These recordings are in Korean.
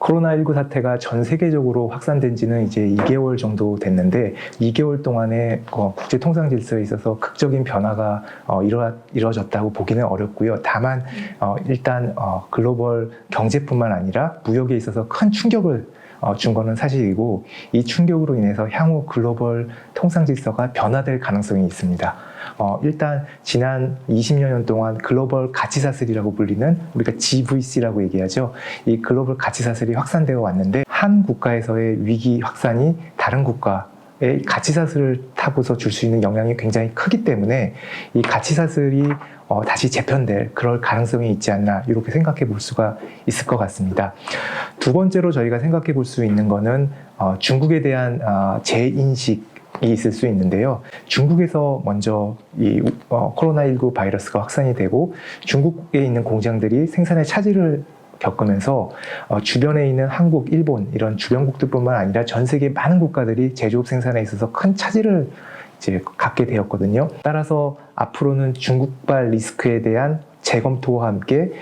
코로나19 사태가 전 세계적으로 확산된 지는 이제 2개월 정도 됐는데 2개월 동안에 국제 통상 질서에 있어서 극적인 변화가 이루어졌다고 보기는 어렵고요. 다만 일단 글로벌 경제뿐만 아니라 무역에 있어서 큰 충격을 준 거는 사실이고, 이 충격으로 인해서 향후 글로벌 통상 질서가 변화될 가능성이 있습니다. 일단 지난 20여 년 동안 글로벌 가치사슬이라고 불리는, 우리가 GVC라고 얘기하죠. 이 글로벌 가치사슬이 확산되어 왔는데, 한 국가에서의 위기 확산이 다른 국가의 가치사슬을 타고서 줄 수 있는 영향이 굉장히 크기 때문에 이 가치사슬이 다시 재편될 그럴 가능성이 있지 않나, 이렇게 생각해 볼 수가 있을 것 같습니다. 두 번째로 저희가 생각해 볼 수 있는 거는 중국에 대한 재인식이 있을 수 있는데요. 중국에서 먼저 이 코로나19 바이러스가 확산이 되고 중국에 있는 공장들이 생산에 차질을 겪으면서 주변에 있는 한국, 일본 이런 주변국들뿐만 아니라 전 세계 많은 국가들이 제조업 생산에 있어서 큰 차질을 이제 갖게 되었거든요. 따라서 앞으로는 중국발 리스크에 대한 재검토와 함께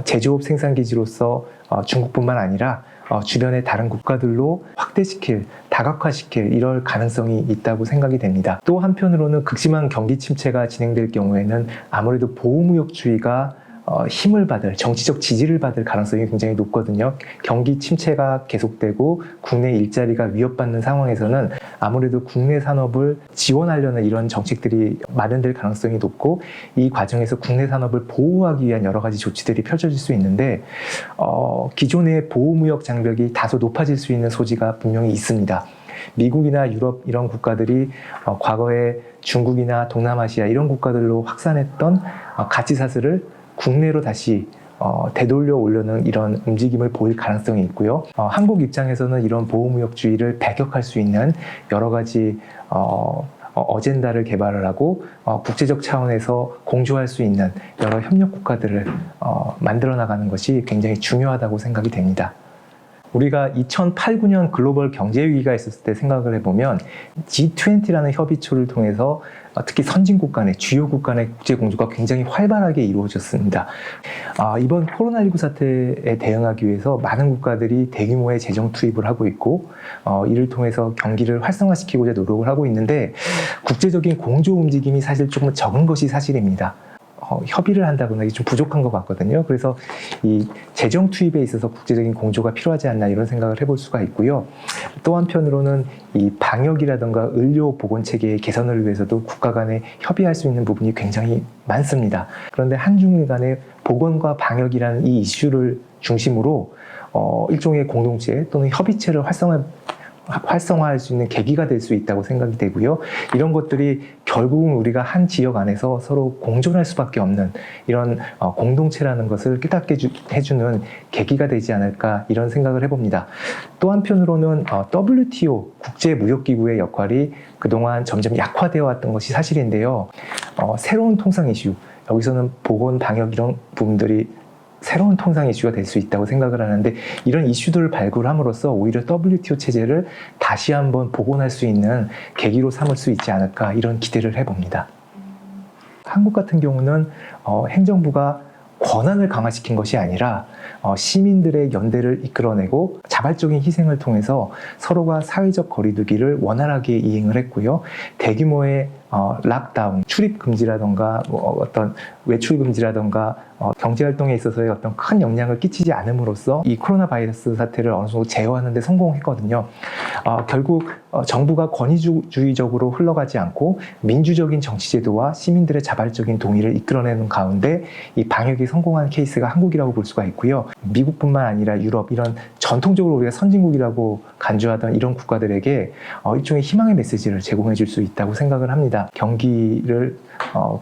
제조업 생산기지로서 중국뿐만 아니라 주변의 다른 국가들로 확대시킬, 다각화시킬 이럴 가능성이 있다고 생각이 됩니다. 또 한편으로는 극심한 경기 침체가 진행될 경우에는 아무래도 보호무역주의가 힘을 받을, 정치적 지지를 받을 가능성이 굉장히 높거든요. 경기 침체가 계속되고 국내 일자리가 위협받는 상황에서는 아무래도 국내 산업을 지원하려는 이런 정책들이 마련될 가능성이 높고, 이 과정에서 국내 산업을 보호하기 위한 여러 가지 조치들이 펼쳐질 수 있는데 기존의 보호무역 장벽이 다소 높아질 수 있는 소지가 분명히 있습니다. 미국이나 유럽 이런 국가들이 과거에 중국이나 동남아시아 이런 국가들로 확산했던 가치사슬을 국내로 다시 되돌려 오려는 이런 움직임을 보일 가능성이 있고요. 한국 입장에서는 이런 보호무역주의를 배격할 수 있는 여러 가지 어젠다를 개발을 하고 국제적 차원에서 공조할 수 있는 여러 협력 국가들을 만들어 나가는 것이 굉장히 중요하다고 생각이 됩니다. 우리가 2008, 9년 글로벌 경제 위기가 있었을 때 생각을 해보면 G20라는 협의체를 통해서 특히 선진국 간의, 주요 국가 간의 국제 공조가 굉장히 활발하게 이루어졌습니다. 이번 코로나19 사태에 대응하기 위해서 많은 국가들이 대규모의 재정 투입을 하고 있고 이를 통해서 경기를 활성화시키고자 노력을 하고 있는데, 국제적인 공조 움직임이 사실 조금 적은 것이 사실입니다. 협의를 한다거나 이게 좀 부족한 것 같거든요. 그래서 이 재정 투입에 있어서 국제적인 공조가 필요하지 않나, 이런 생각을 해볼 수가 있고요. 또 한편으로는 이 방역이라든가 의료 보건 체계의 개선을 위해서도 국가 간에 협의할 수 있는 부분이 굉장히 많습니다. 그런데 한중일 간의 보건과 방역이라는 이 이슈를 중심으로 일종의 공동체 또는 협의체를 활성화할 수 있는 계기가 될 수 있다고 생각이 되고요. 이런 것들이 결국은 우리가 한 지역 안에서 서로 공존할 수밖에 없는 이런 공동체라는 것을 깨닫게 해주는 계기가 되지 않을까, 이런 생각을 해봅니다. 또 한편으로는 WTO 국제무역기구의 역할이 그동안 점점 약화되어 왔던 것이 사실인데요. 새로운 통상 이슈, 여기서는 보건, 방역 이런 부분들이 새로운 통상 이슈가 될 수 있다고 생각을 하는데, 이런 이슈들을 발굴함으로써 오히려 WTO 체제를 다시 한번 복원할 수 있는 계기로 삼을 수 있지 않을까, 이런 기대를 해봅니다. 한국 같은 경우는 행정부가 권한을 강화시킨 것이 아니라 시민들의 연대를 이끌어내고 자발적인 희생을 통해서 서로가 사회적 거리두기를 원활하게 이행을 했고요. 대규모의 락다운, 출입 금지라던가 어떤 외출 금지라던가 경제활동에 있어서의 어떤 큰 영향을 끼치지 않음으로써 이 코로나 바이러스 사태를 어느 정도 제어하는 데 성공했거든요. 결국 정부가 권위주의적으로 흘러가지 않고 민주적인 정치제도와 시민들의 자발적인 동의를 이끌어내는 가운데 이 방역이 성공한 케이스가 한국이라고 볼 수가 있고요. 미국뿐만 아니라 유럽, 이런 전통적으로 우리가 선진국이라고 간주하던 이런 국가들에게 일종의 희망의 메시지를 제공해 줄 수 있다고 생각을 합니다. 경기를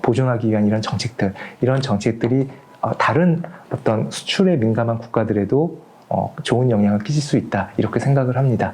보존하기 위한 이런 정책들이 다른 어떤 수출에 민감한 국가들에도 좋은 영향을 끼칠 수 있다, 이렇게 생각을 합니다.